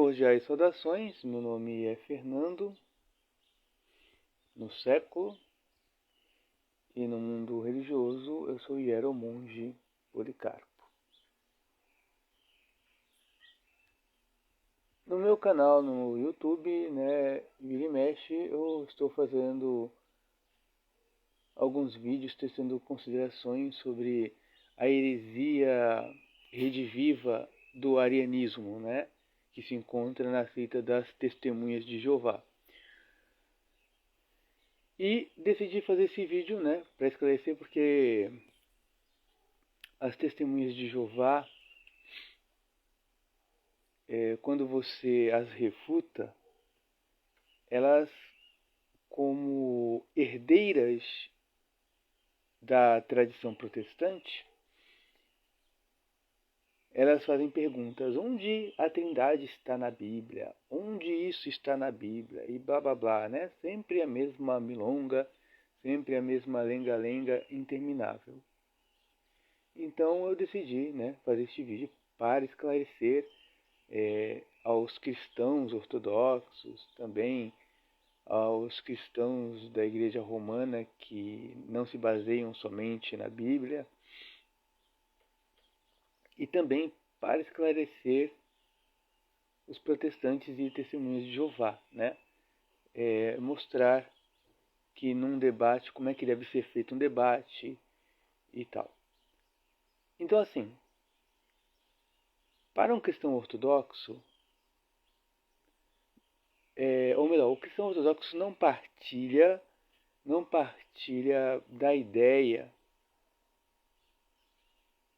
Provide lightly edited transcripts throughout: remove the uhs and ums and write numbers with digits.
Cordiais saudações, meu nome é Fernando, no século, e no mundo religioso eu sou hieromonge Policarpo. No meu canal no YouTube, vira e mexe, eu estou fazendo alguns vídeos tecendo considerações sobre a heresia rediviva do arianismo, que se encontra na seita das Testemunhas de Jeová. E decidi fazer esse vídeo, para esclarecer, porque as Testemunhas de Jeová, quando você as refuta, elas, como herdeiras da tradição protestante, elas fazem perguntas: onde a Trindade está na Bíblia? Onde isso está na Bíblia? E blá blá blá, Sempre a mesma milonga, sempre a mesma lenga-lenga interminável. Então eu decidi, fazer este vídeo para esclarecer aos cristãos ortodoxos, também aos cristãos da Igreja Romana que não se baseiam somente na Bíblia, e também para esclarecer os protestantes e testemunhas de Jeová, mostrar que num debate, como é que deve ser feito um debate e tal. Então, assim, para um cristão ortodoxo, ou melhor, o cristão ortodoxo não partilha da ideia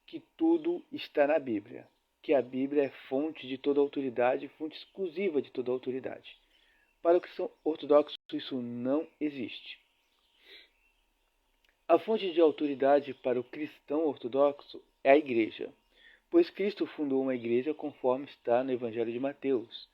que tudo está na Bíblia, que a Bíblia é fonte de toda autoridade, fonte exclusiva de toda autoridade. Para o cristão ortodoxo, isso não existe. A fonte de autoridade para o cristão ortodoxo é a Igreja, pois Cristo fundou uma igreja conforme está no Evangelho de Mateus,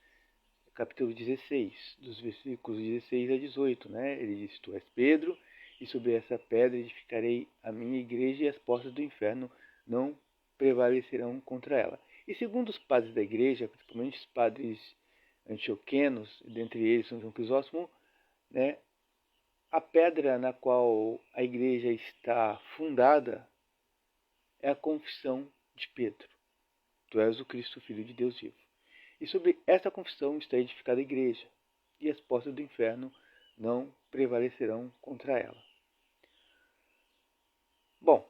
capítulo 16, dos versículos 16 a 18. Ele diz: Tu és Pedro, e sobre essa pedra edificarei a minha igreja, e as portas do inferno não prevalecerão contra ela. E segundo os padres da igreja, principalmente os padres antioquenos, dentre eles São João Crisóstomo, a pedra na qual a igreja está fundada é a confissão de Pedro: Tu és o Cristo, Filho de Deus vivo. E sobre esta confissão está edificada a igreja, e as portas do inferno não prevalecerão contra ela. Bom,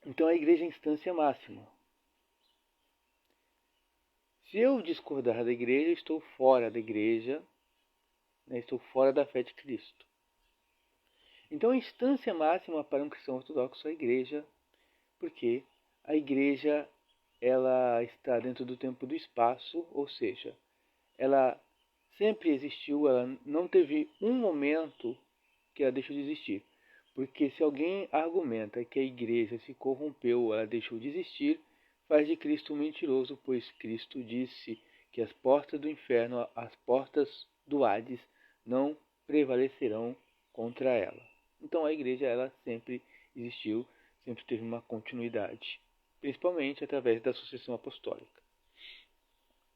então a igreja é a instância máxima. Se eu discordar da igreja, estou fora da igreja, estou fora da fé de Cristo. Então a instância máxima para um cristão ortodoxo é a igreja, porque a igreja ela está dentro do tempo e do espaço, ou seja, ela sempre existiu, ela não teve um momento que ela deixou de existir. Porque se alguém argumenta que a igreja se corrompeu, ela deixou de existir, faz de Cristo um mentiroso, pois Cristo disse que as portas do inferno, as portas do Hades, não prevalecerão contra ela. Então a igreja ela sempre existiu, sempre teve uma continuidade, principalmente através da sucessão apostólica.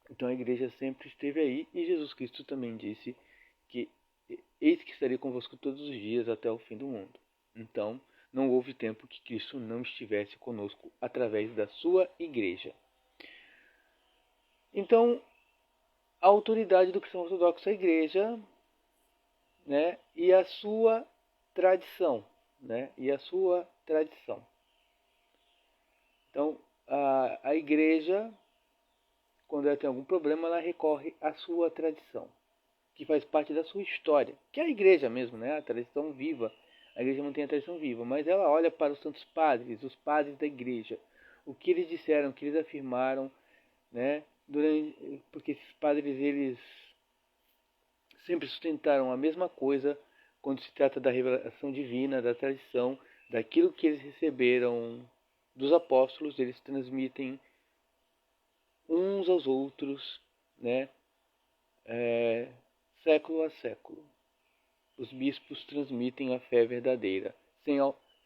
Então a igreja sempre esteve aí, e Jesus Cristo também disse que eis que estarei convosco todos os dias até o fim do mundo. Então, não houve tempo que Cristo não estivesse conosco através da sua igreja. Então, a autoridade do cristão ortodoxo é a igreja, e a sua tradição, Então, a igreja, quando ela tem algum problema, ela recorre à sua tradição, que faz parte da sua história, que é a igreja mesmo, a tradição viva. A igreja mantém a tradição viva, mas ela olha para os santos padres, os padres da igreja, o que eles disseram, o que eles afirmaram, porque esses padres eles sempre sustentaram a mesma coisa quando se trata da revelação divina, da tradição, daquilo que eles receberam dos apóstolos, eles transmitem uns aos outros, século a século. Os bispos transmitem a fé verdadeira, sem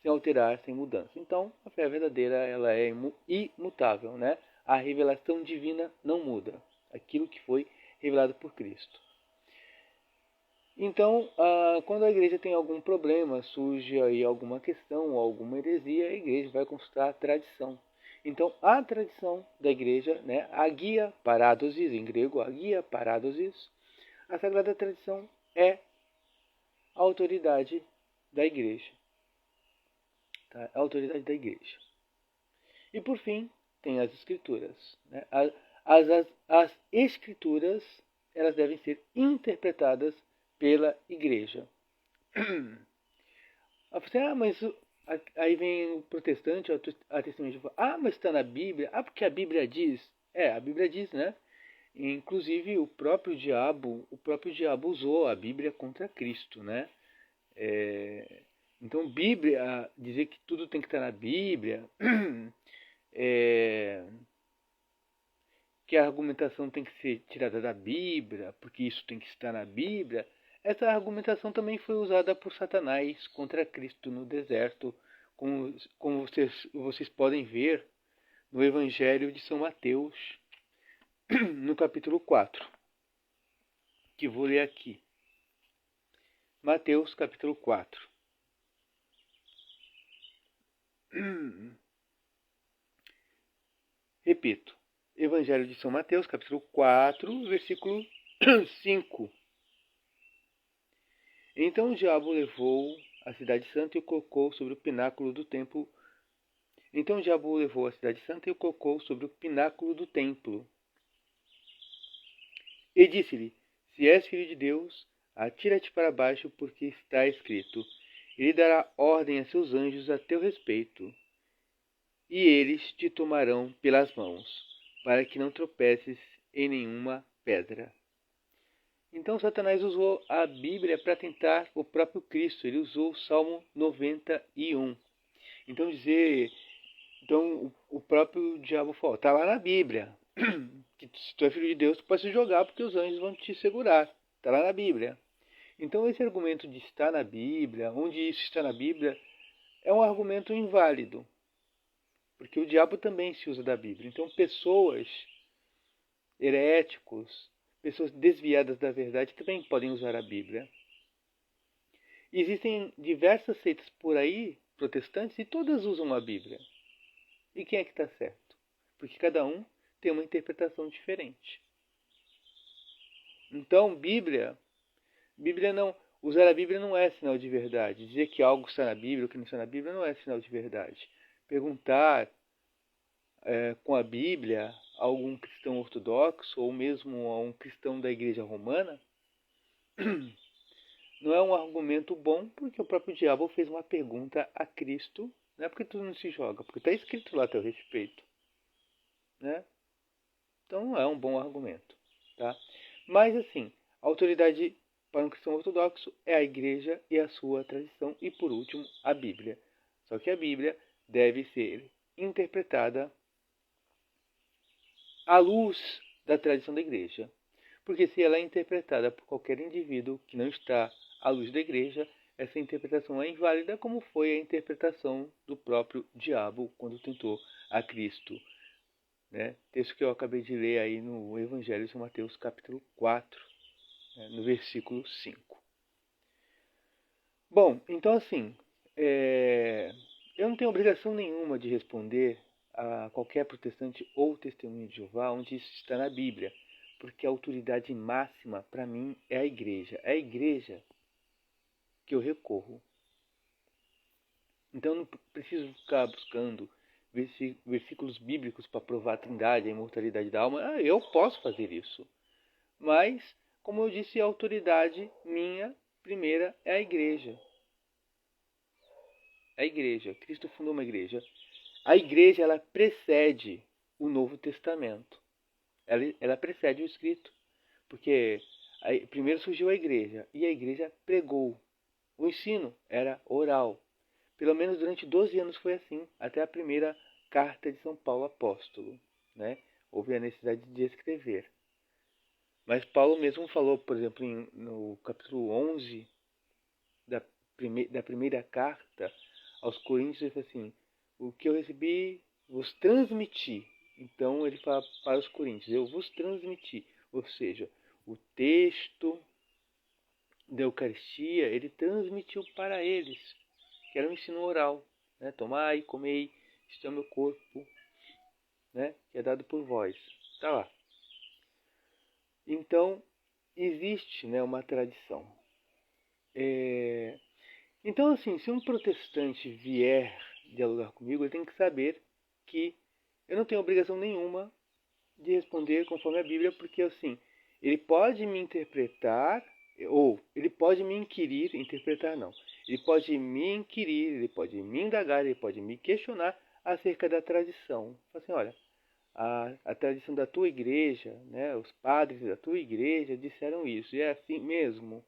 alterar, sem mudança. Então, a fé verdadeira ela é imutável, A revelação divina não muda. aquilo que foi revelado por Cristo. Então, quando a igreja tem algum problema, surge aí alguma questão ou alguma heresia, a igreja vai consultar a tradição. Então, a tradição da igreja, né, a guia paradosis, em grego, a guia paradosis, a sagrada tradição é a autoridade da igreja. Tá? A autoridade da igreja. E por fim, tem as escrituras. Né? As escrituras, elas devem ser interpretadas pela igreja. Mas aí vem o protestante, a testemunha, mas está na Bíblia. Porque a Bíblia diz. A Bíblia diz, né? Inclusive o próprio diabo usou a Bíblia contra Cristo, né? Então, Bíblia, dizer que tudo tem que estar na Bíblia, que a argumentação tem que ser tirada da Bíblia, porque isso tem que estar na Bíblia, essa argumentação também foi usada por Satanás contra Cristo no deserto, como vocês podem ver no Evangelho de São Mateus, no capítulo 4, que vou ler aqui. Mateus, capítulo 4. Repito, Evangelho de São Mateus, capítulo 4, versículo 5. Então o diabo levou a cidade santa e o colocou sobre o pináculo do templo. E disse-lhe: Se és filho de Deus, atira-te para baixo, porque está escrito: Ele dará ordem a seus anjos a teu respeito, e eles te tomarão pelas mãos, para que não tropeces em nenhuma pedra. Então Satanás usou a Bíblia para tentar o próprio Cristo. Ele usou o Salmo 91. Então o próprio diabo falou: está lá na Bíblia. Que se tu é filho de Deus, tu pode se jogar porque os anjos vão te segurar. Está lá na Bíblia. Então esse argumento de estar na Bíblia, onde isso está na Bíblia, é um argumento inválido. Porque o diabo também se usa da Bíblia. Então pessoas heréticos, pessoas desviadas da verdade também podem usar a Bíblia. Existem diversas seitas por aí, protestantes, e todas usam a Bíblia. E quem é que está certo? Porque cada um tem uma interpretação diferente. Então, usar a Bíblia não é sinal de verdade. Dizer que algo está na Bíblia ou que não está na Bíblia não é sinal de verdade. Perguntar com a Bíblia a algum cristão ortodoxo ou mesmo a um cristão da Igreja Romana não é um argumento bom, porque o próprio diabo fez uma pergunta a Cristo. Não é porque tudo não se joga, porque está escrito lá a teu respeito. Né? Então não é um bom argumento. Tá? Mas assim, a autoridade para um cristão ortodoxo é a igreja e a sua tradição, e por último, a Bíblia. Só que a Bíblia deve ser interpretada à luz da tradição da igreja. Porque se ela é interpretada por qualquer indivíduo que não está à luz da igreja, essa interpretação é inválida, como foi a interpretação do próprio diabo quando tentou a Cristo. Né? Texto que eu acabei de ler aí no Evangelho de São Mateus, capítulo 4, né? No versículo 5. Bom, então assim, eu não tenho obrigação nenhuma de responder a qualquer protestante ou testemunha de Jeová onde isso está na Bíblia, porque a autoridade máxima para mim é a igreja. É a igreja que eu recorro. Então eu não preciso ficar buscando versículos bíblicos para provar a trindade, a imortalidade da alma. Eu posso fazer isso. Mas, como eu disse, a autoridade minha primeira é a igreja. A igreja. Cristo fundou uma igreja. A igreja, ela precede o Novo Testamento. Ela precede o escrito. Porque primeiro surgiu a igreja. E a igreja pregou. O ensino era oral. Pelo menos durante 12 anos foi assim. Até a primeira carta de São Paulo apóstolo. Né? Houve a necessidade de escrever. Mas Paulo mesmo falou, por exemplo, no capítulo 11 da primeira carta aos Coríntios, ele falou assim: o que eu recebi, vos transmiti. Então ele fala para os coríntios: eu vos transmiti. Ou seja, o texto da Eucaristia ele transmitiu para eles, que era um ensino oral, né? Tomai, comei, isto é o meu corpo, né? Que é dado por vós. Tá lá. Então existe, né, uma tradição. Então, assim, se um protestante vier dialogar comigo, ele tem que saber que eu não tenho obrigação nenhuma de responder conforme a Bíblia, porque, assim, ele pode me interpretar, ou ele pode me inquirir, interpretar não, ele pode me inquirir, ele pode me indagar, ele pode me questionar acerca da tradição. Assim, olha, a tradição da tua igreja, né, os padres da tua igreja disseram isso, e é assim mesmo.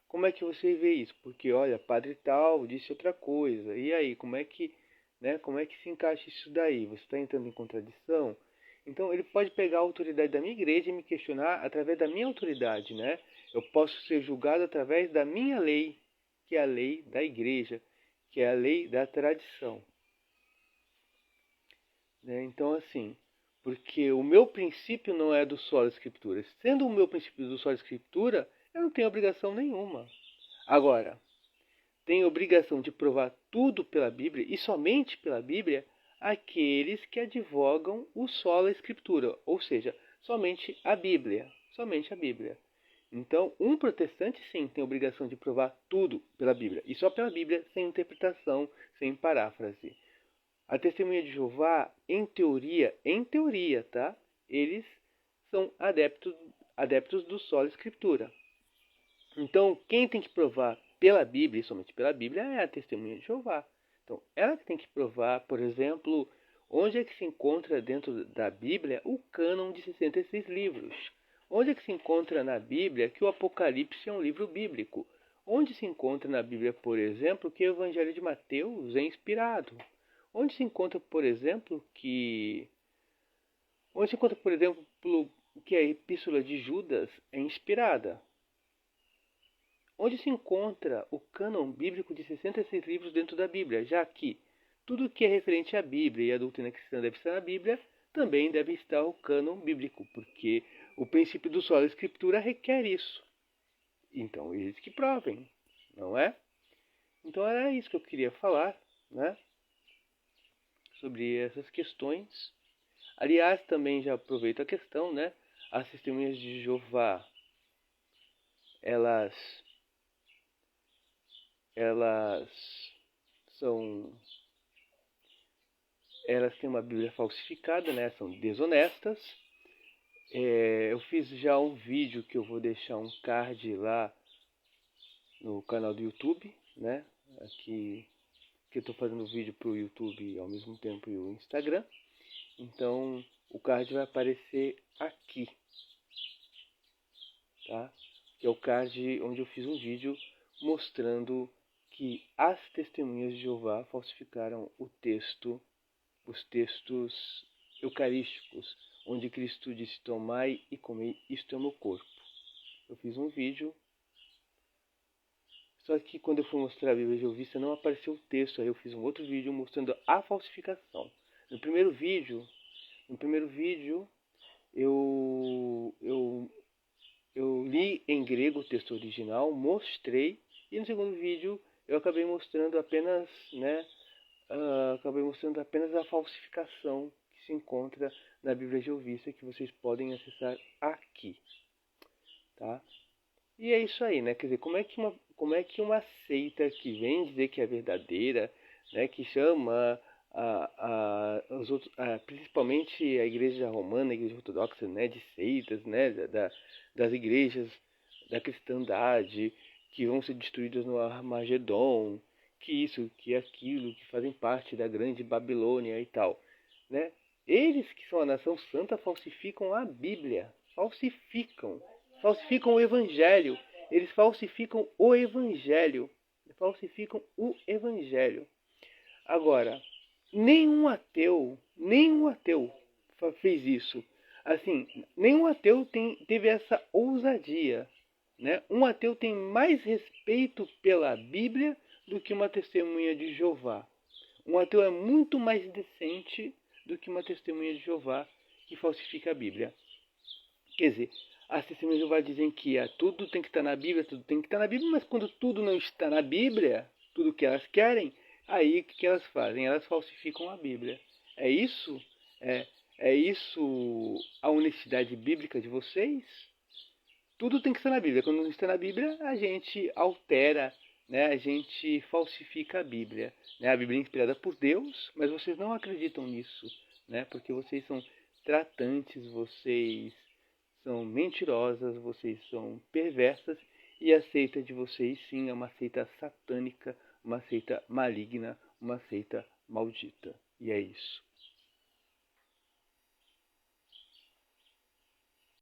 Como é que você vê isso? Porque, olha, padre tal disse outra coisa. E aí, como é que, né, como é que se encaixa isso daí? Você está entrando em contradição? Então, ele pode pegar a autoridade da minha igreja e me questionar através da minha autoridade, né? Eu posso ser julgado através da minha lei, que é a lei da igreja, que é a lei da tradição. Né? Então, assim, porque o meu princípio não é do sola escritura. Sendo o meu princípio do sola escritura, eu não tenho obrigação nenhuma. Agora, tenho obrigação de provar tudo pela Bíblia e somente pela Bíblia aqueles que advogam o sola escritura, ou seja, somente a Bíblia, somente a Bíblia. Então, um protestante sim tem obrigação de provar tudo pela Bíblia, e só pela Bíblia, sem interpretação, sem paráfrase. A testemunha de Jeová, em teoria, tá? Eles são adeptos do sola escritura. Então, quem tem que provar pela Bíblia, e somente pela Bíblia, é a testemunha de Jeová. Então, ela que tem que provar, por exemplo, onde é que se encontra dentro da Bíblia o cânon de 66 livros. Onde é que se encontra na Bíblia que o Apocalipse é um livro bíblico. Onde se encontra na Bíblia, por exemplo, que o Evangelho de Mateus é inspirado. Onde se encontra, por exemplo, que a Epístola de Judas é inspirada. Onde se encontra o cânon bíblico de 66 livros dentro da Bíblia, já que tudo que é referente à Bíblia e à doutrina cristã deve estar na Bíblia, também deve estar o cânon bíblico, porque o princípio do sola escritura requer isso. Então, eles que provem, não é? Então, era isso que eu queria falar, né? Sobre essas questões. Aliás, também já aproveito a questão, né? As testemunhas de Jeová, elas têm uma Bíblia falsificada, né? São desonestas. Eu fiz já um vídeo que eu vou deixar um card lá no canal do YouTube, né? Aqui que eu estou fazendo vídeo para o YouTube ao mesmo tempo e o Instagram. Então o card vai aparecer aqui, tá? Que é o card onde eu fiz um vídeo mostrando que as testemunhas de Jeová falsificaram os textos eucarísticos, onde Cristo disse: tomai e comei, isto é o meu corpo. Eu fiz um vídeo, só que quando eu fui mostrar a Bíblia Jeovista não apareceu o texto, aí eu fiz um outro vídeo mostrando a falsificação. No primeiro vídeo eu li em grego o texto original, mostrei, e no segundo vídeo eu acabei mostrando apenas, né, a falsificação que se encontra na Bíblia Jeovista, que vocês podem acessar aqui, tá? E é isso aí, né? Quer dizer, como é que uma seita que vem dizer que é verdadeira, né, que chama principalmente a igreja romana, a igreja ortodoxa, né, de seitas, né, das igrejas da cristandade, que vão ser destruídas no Armagedon, que isso, que aquilo, que fazem parte da grande Babilônia e tal, né? Eles que são a nação santa falsificam a Bíblia, falsificam o Evangelho. Eles falsificam o Evangelho. Agora, nenhum ateu fez isso. Assim, nenhum ateu teve essa ousadia, né? Um ateu tem mais respeito pela Bíblia do que uma testemunha de Jeová. Um ateu é muito mais decente do que uma testemunha de Jeová que falsifica a Bíblia. Quer dizer, as testemunhas de Jeová dizem que tudo tem que estar na Bíblia, tudo tem que estar na Bíblia, mas quando tudo não está na Bíblia, tudo que elas querem, aí o que elas fazem? Elas falsificam a Bíblia. É isso? É isso a honestidade bíblica de vocês? Tudo tem que estar na Bíblia. Quando não está na Bíblia, a gente altera, né? A gente falsifica a Bíblia. Né? A Bíblia é inspirada por Deus, mas vocês não acreditam nisso, né? Porque vocês são tratantes, vocês são mentirosas, vocês são perversas, e a seita de vocês sim é uma seita satânica, uma seita maligna, uma seita maldita. E é isso.